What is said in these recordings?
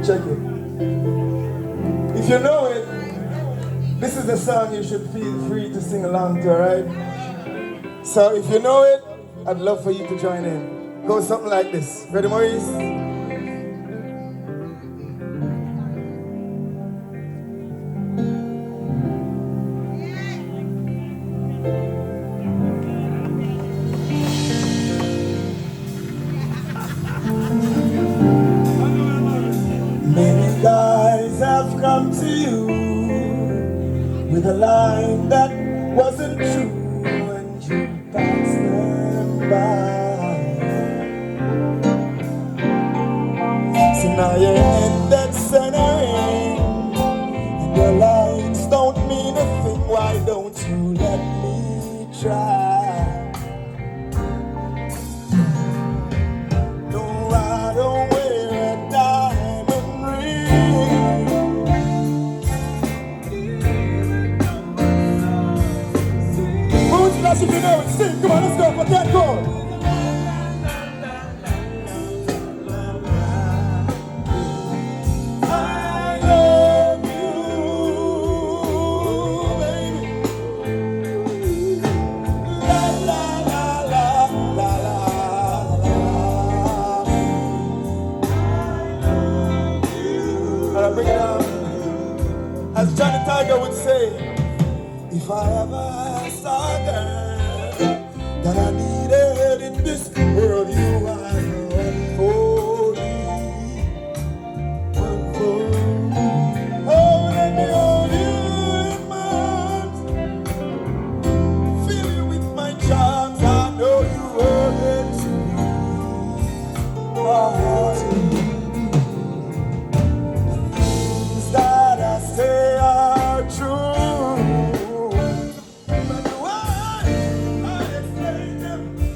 check it. If you know it, this is the song you should feel free to sing along to, alright? So if you know it, I'd love for you to join in. Go something like this. Ready, Maurice? Many guys have come to you with a line that wasn't true and you passed them by. So now you're in that centering and your lines don't mean a thing. Why don't you let me try? No, I don't wear a diamond ring. Moonsplash, if you know it, sing. Come on, let's go for Cat Coore. I love you, baby. La la la la la la la. Bring it down. As Johnny Tiger would say, if I ever saw a girl that I needed in this world, you are the one for me. One for me. Oh, let me hold you in my arms, fill you with my charms. I know you owe it to me. Things that I say are true, but the way I explain them to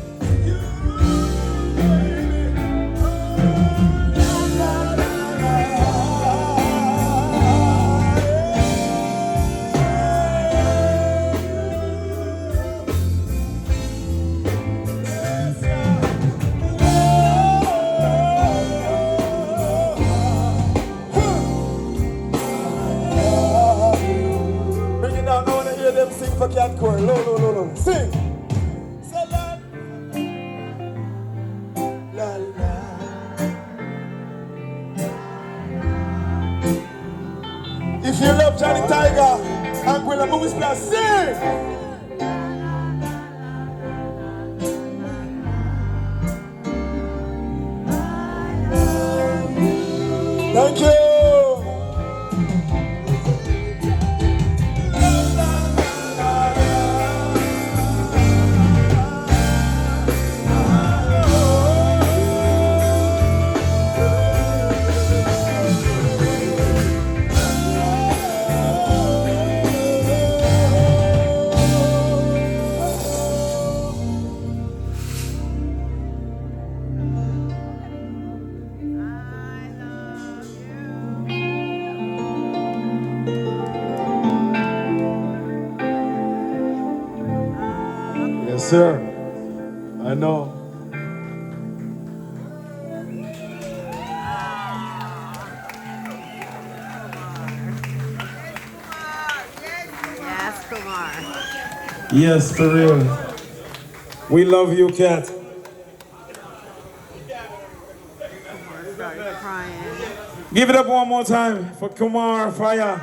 you, baby. Oh, la la la la, bring it down. I wanna hear them sing for Cat Coore. Low, low, low, low. Sing. Say la, la, la. If you love Johnny Tiger, Anguilla Moonsplash, sing. Thank you. Yes, sir. I know. Yes, Kumar. Yes, for real. We love you, Cat. Kumar started crying. Give it up one more time for KUMAR Fyah.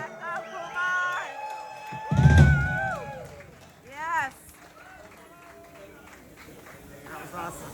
Yes. That was awesome.